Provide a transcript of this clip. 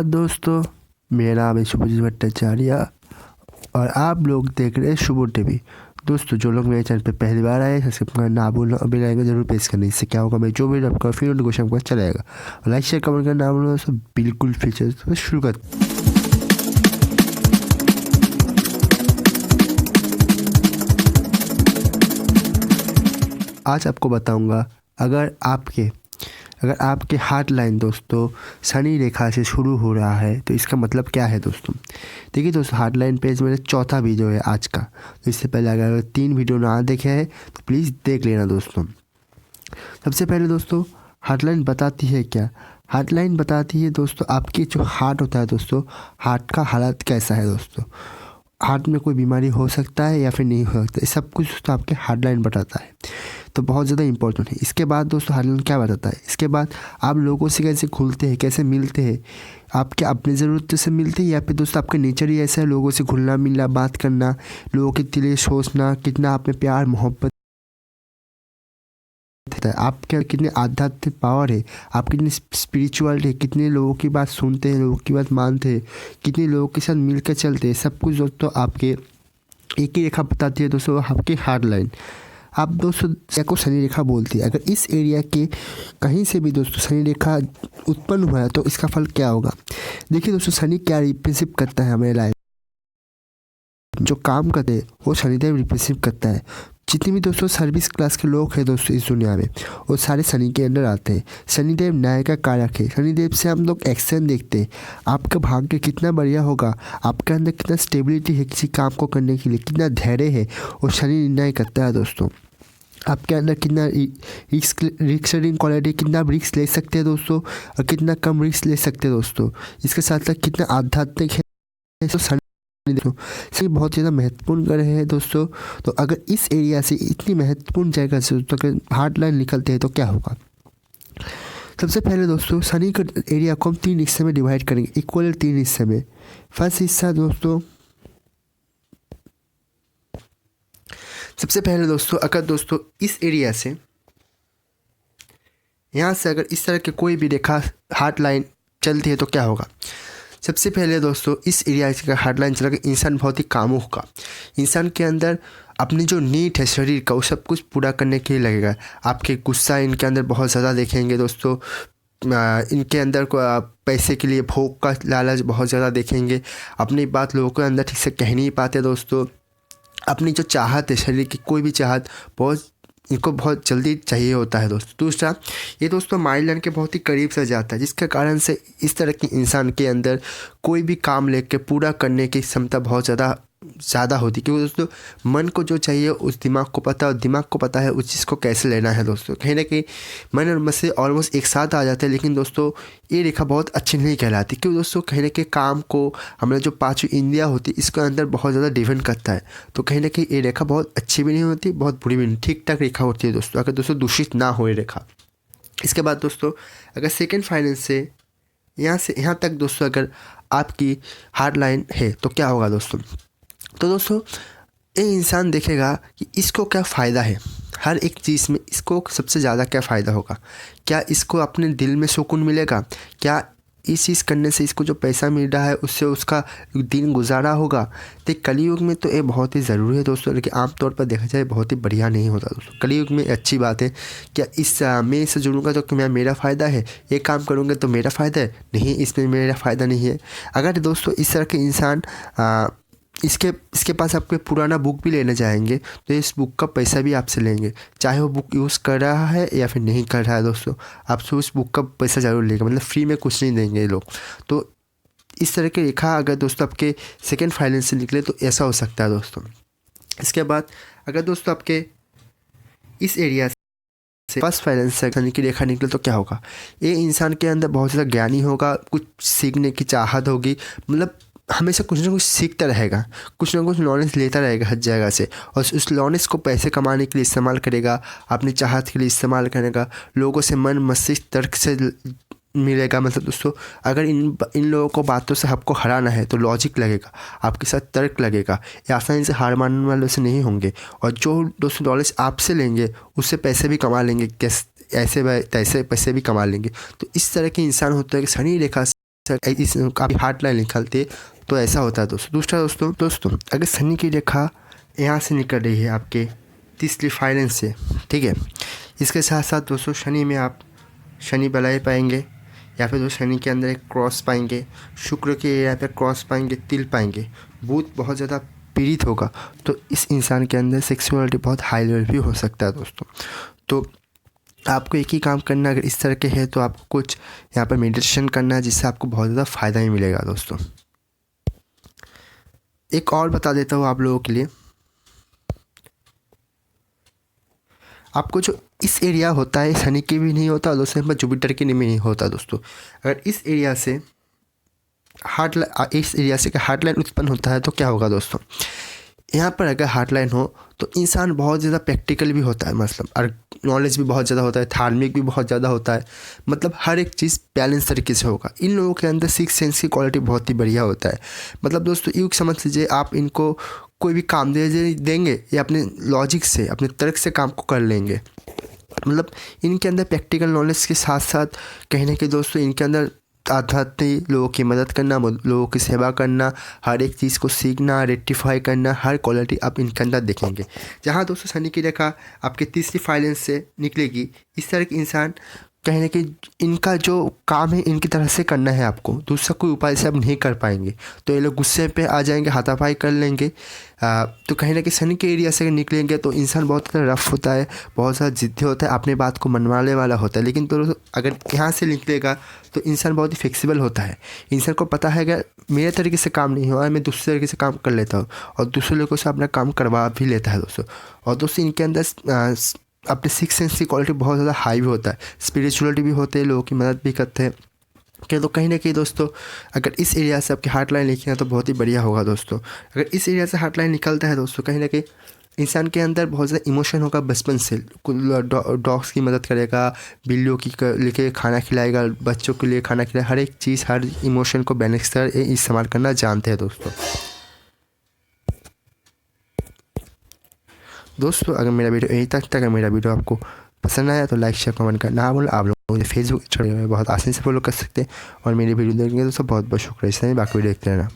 दोस्तों, मेरा नाम है सुभो भट्टाचार्य और आप लोग देख रहे हैं suvotv। दोस्तों, जो लोग मेरे चैनल पे पहली बार आए सब्सक्राइब करना ना भूलना और बेल आइकन जरूर प्रेस करना। इससे क्या होगा, मैं जो भी आपका फिर नोटिफिकेशन आपको चला जाएगा। और लाइक शेयर कमेंट करना ना भूलना। सब बिल्कुल फीचर तो शुरू कर। आज आपको बताऊंगा अगर आपके हार्ट लाइन दोस्तों शनि रेखा से शुरू हो रहा है तो इसका मतलब क्या है दोस्तों। देखिए दोस्तों, हार्ट लाइन पेज मेरा चौथा वीडियो है आज का। तो इससे पहले अगर 3 वीडियो ना देखे हैं तो प्लीज़ देख लेना दोस्तों। सबसे पहले दोस्तों, हार्ट लाइन बताती है क्या। हार्ट लाइन बताती है दोस्तों आपकी जो हार्ट होता है दोस्तों, हार्ट का हालत कैसा है दोस्तों। हार्ट में कोई बीमारी हो सकता है या फिर नहीं हो सकता, ये सब कुछ दोस्तों आपके हार्ट लाइन बताता है। तो बहुत ज़्यादा इंपॉर्टेंट है। इसके बाद दोस्तों हार्ट लाइन क्या बताता है, इसके बाद आप लोगों से कैसे खुलते हैं, कैसे मिलते हैं, आप क्या अपनी ज़रूरत से मिलते हैं या फिर दोस्तों आपका नेचर ही ऐसा है लोगों से घुलना मिलना, बात करना, लोगों के दिल सोचना, कितना आप में प्यार मोहब्बत है, आपके कितने आध्यात्मिक पावर है, आप कितने स्पिरिचुअल है, कितने लोगों की बात सुनते हैं, लोगों की बात मानते हैं, कितने लोगों के साथ मिलकर चलते हैं। सब कुछ दोस्तों आपके एक ही रेखा बताती है दोस्तों, आपकी हार्ट लाइन। आप दोस्तों को शनि रेखा बोलती है। अगर इस एरिया के कहीं से भी दोस्तों शनि रेखा उत्पन्न हुआ है तो इसका फल क्या होगा। देखिए दोस्तों, शनि क्या रिप्रेजेंट करता है हमारे लाइफ, जो काम करते हैं वो शनिदेव रिप्रेजेंट करता है। जितने भी दोस्तों सर्विस क्लास के लोग हैं दोस्तों इस दुनिया में, वो सारे शनि के अंदर आते हैं। शनिदेव न्याय का कारक है। शनिदेव से हम लोग एक्शन देखते हैं। आपका भाग्य कितना बढ़िया होगा, आपके अंदर कितना स्टेबिलिटी है किसी काम को करने के लिए, कितना धैर्य है, वो शनि निर्णय करता है दोस्तों। आपके अंदर कितना रिस्क रीडिंग क्वालिटी, कितना रिस्क ले सकते हैं दोस्तों और कितना कम रिस्क ले सकते हैं दोस्तों। इसके साथ साथ कितना आध्यात्मिक है तो शनि बहुत ज़्यादा महत्वपूर्ण ग्रह है दोस्तों। तो अगर इस एरिया से इतनी महत्वपूर्ण जगह से तो अगर हार्ट लाइन निकलते हैं तो क्या होगा। सबसे पहले दोस्तों शनि का एरिया को हम 3 हिस्से में डिवाइड करेंगे, इक्वल 3 हिस्से में। फर्स्ट हिस्सा दोस्तों, सबसे पहले दोस्तों अगर दोस्तों इस एरिया से यहाँ से अगर इस तरह के कोई भी रेखा हार्ट लाइन चलती है तो क्या होगा। सबसे पहले दोस्तों इस एरिया से हार्ट लाइन चला के इंसान बहुत ही कामुक होगा। इंसान के अंदर अपनी जो नीड है शरीर का वो सब कुछ पूरा करने के लिए लगेगा। आपके गुस्सा इनके अंदर बहुत ज़्यादा देखेंगे दोस्तों। इनके अंदर को पैसे के लिए भोग का लालच बहुत ज़्यादा देखेंगे। अपनी बात लोगों के अंदर ठीक से कह नहीं पाते दोस्तों। अपनी जो चाहत है शरीर की कोई भी चाहत इनको बहुत जल्दी चाहिए होता है दोस्तों। दूसरा, ये दोस्तों माइंड लाइन के बहुत ही करीब से जाता है, जिसके कारण से इस तरह के इंसान के अंदर कोई भी काम लेके पूरा करने की क्षमता बहुत ज़्यादा होती है। क्योंकि दोस्तों मन को जो चाहिए उस दिमाग को पता है और दिमाग को पता है उस चीज़ को कैसे लेना है दोस्तों। कहीं ना कहीं मन और मस्से ऑलमोस्ट एक साथ आ जाते हैं, लेकिन दोस्तों ये रेखा बहुत अच्छी नहीं कहलाती। क्योंकि दोस्तों कहीं ना कहीं काम को हमारे जो 5 इंद्रिया होती है इसके अंदर बहुत ज़्यादा डिपेंड करता है। तो कहीं ना कहीं ये रेखा बहुत अच्छी भी नहीं होती, बहुत बुरी भी नहीं, ठीक ठाक रेखा होती है दोस्तों, अगर दोस्तों दूषित ना हो ये रेखा। इसके बाद दोस्तों अगर सेकेंड फाइनेंस से यहाँ से यहाँ तक दोस्तों अगर आपकी हार्ट लाइन है तो क्या होगा दोस्तों। तो दोस्तों ये इंसान देखेगा कि इसको क्या फ़ायदा है, हर एक चीज़ में इसको सबसे ज़्यादा क्या फ़ायदा होगा, क्या इसको अपने दिल में सुकून मिलेगा, क्या इस चीज़ करने से इसको जो पैसा मिल रहा है उससे उसका दिन गुजारा होगा। तो कलयुग में तो ये बहुत ही ज़रूरी है दोस्तों, लेकिन आमतौर पर देखा जाए बहुत ही बढ़िया नहीं होता दोस्तों। कलयुग में अच्छी बात है, क्या इस मैं इससे जुड़ूंगा तो क्या मेरा फ़ायदा है, ये काम करूँगा तो मेरा फ़ायदा है, नहीं इसमें मेरा फ़ायदा नहीं है। अगर दोस्तों इस तरह के इंसान इसके पास आपके पुराना बुक भी लेने जाएंगे तो इस बुक का पैसा भी आपसे लेंगे, चाहे वो बुक यूज़ कर रहा है या फिर नहीं कर रहा है दोस्तों, आपसे उस बुक का पैसा ज़रूर लेगा। मतलब फ्री में कुछ नहीं देंगे ये लोग। तो इस तरह की रेखा अगर दोस्तों आपके सेकेंड फाइनेंस से निकले तो ऐसा हो सकता है दोस्तों। इसके बाद अगर दोस्तों आपके इस एरिया से फर्स्ट फाइनेंस से की रेखा निकले तो क्या होगा। ये इंसान के अंदर बहुत ज़्यादा ज्ञानी होगा, कुछ सीखने की चाहत होगी, मतलब हमेशा कुछ ना कुछ सीखता रहेगा, कुछ ना कुछ नॉलेज लेता रहेगा हर जगह से, और उस नॉलेज को पैसे कमाने के लिए इस्तेमाल करेगा, अपनी चाहत के लिए इस्तेमाल करेगा, लोगों से मन मस्तिष्क तर्क से मिलेगा। मतलब दोस्तों अगर इन लोगों को बातों से आपको हराना है तो लॉजिक लगेगा, आपके साथ तर्क लगेगा, ये आसानी से हार मानने वालों से नहीं होंगे। और जो दोस्तों नॉलेज आपसे लेंगे उससे पैसे भी कमा लेंगे, कैसे ऐसे पैसे भी कमा लेंगे। तो इस तरह के इंसान होते हैं कि शनि रेखा इस आपकी हार्ट लाइन निकलती है तो ऐसा होता है दोस्तों। दूसरा दोस्तों अगर शनि की रेखा यहाँ से निकल रही है आपके तीसरी फाइलेंस से, ठीक है, इसके साथ साथ दोस्तों शनि में आप शनि बलय पाएंगे, या फिर दोस्तों शनि के अंदर एक क्रॉस पाएंगे, शुक्र के एरिया पे क्रॉस पाएंगे, तिल पाएंगे, बुध बहुत ज़्यादा पीड़ित होगा, तो इस इंसान के अंदर सेक्सुअलिटी बहुत हाई लेवल भी हो सकता है दोस्तों। तो आपको एक ही काम करना, अगर इस तरह के है तो आपको कुछ यहाँ पर मेडिटेशन करना है, जिससे आपको बहुत ज़्यादा फ़ायदा ही मिलेगा दोस्तों। एक और बता देता हूँ आप लोगों के लिए, आपको जो इस एरिया होता है शनि के भी नहीं होता और दूसरे नंबर जुपिटर के भी नहीं होता दोस्तों। अगर इस एरिया से हार्ट लाइन उत्पन्न होता है तो क्या होगा दोस्तों, यहाँ पर अगर हार्ट लाइन हो तो इंसान बहुत ज़्यादा प्रैक्टिकल भी होता है, मतलब और नॉलेज भी बहुत ज़्यादा होता है, धार्मिक भी बहुत ज़्यादा होता है, मतलब हर एक चीज़ बैलेंस तरीके से होगा। इन लोगों के अंदर सिक्स सेंस की क्वालिटी बहुत ही बढ़िया होता है। मतलब दोस्तों यूँ समझ लीजिए, आप इनको कोई भी काम देंगे या अपने लॉजिक से, अपने तर्क से काम को कर लेंगे। मतलब इनके अंदर प्रैक्टिकल नॉलेज के साथ साथ कहीं ना कहीं दोस्तों इनके अंदर आध्यात्मिक, लोगों की मदद करना, लोगों की सेवा करना, हर एक चीज़ को सीखना, रेक्टिफाई करना, हर क्वालिटी आप इनके अंदर देखेंगे। जहाँ दोस्तों शनि की रेखा आपके तीसरी फाइलेंस से निकलेगी, इस तरह के इंसान कहीं ना कहीं इनका जो काम है इनकी तरह से करना है, आपको दूसरा कोई उपाय से आप नहीं कर पाएंगे, तो ये लोग गुस्से पे आ जाएंगे, हाथापाई कर लेंगे। तो कहीं ना कहीं शनि के एरिया से निकलेंगे तो इंसान बहुत ज़्यादा रफ होता है, बहुत ज़्यादा ज़िद्दी होता है, अपने बात को मनवाने वाला होता है। लेकिन तो अगर यहाँ से निकलेगा तो इंसान बहुत ही फ्लेक्सिबल होता है। इंसान को पता है अगर मेरे तरीके से काम नहीं हुआ, मैं दूसरे तरीके से काम कर लेता हूँ, और दूसरे लोगों से अपना काम करवा भी लेता है दोस्तों। और दोस्तों इनके अंदर अपने सिक्स सेंस की क्वालिटी बहुत ज़्यादा हाई भी होता है, स्पिरिचुअलिटी भी होते हैं, लोगों की मदद भी करते हैं। तो कहीं ना कहीं दोस्तों अगर इस एरिया से आपकी हार्ट लाइन लिखी है तो बहुत ही बढ़िया होगा दोस्तों। अगर इस एरिया से हार्ट लाइन निकलता है दोस्तों, कहीं ना कहीं इंसान के अंदर बहुत ज़्यादा इमोशन होगा बचपन से, डॉग्स की मदद करेगा, बिल्लियों की लेके खाना खिलाएगा, बच्चों के लिए खाना खिलाएगा, हर एक चीज़, हर इमोशन को बैलेंस कर इस्तेमाल करना जानते हैं दोस्तों। दोस्तों अगर मेरा वीडियो यहीं तक था, अगर मेरा वीडियो आपको पसंद आया तो लाइक शेयर कमेंट करना ना भूलें। आप लोग मुझे फेसबुक इंस्टाग्राम में बहुत आसानी से फॉलो कर सकते हैं, और मेरी वीडियो देखने के दोस्तों बहुत बहुत शुक्रिया। इस तरह बाकी वीडियो देखते रहना।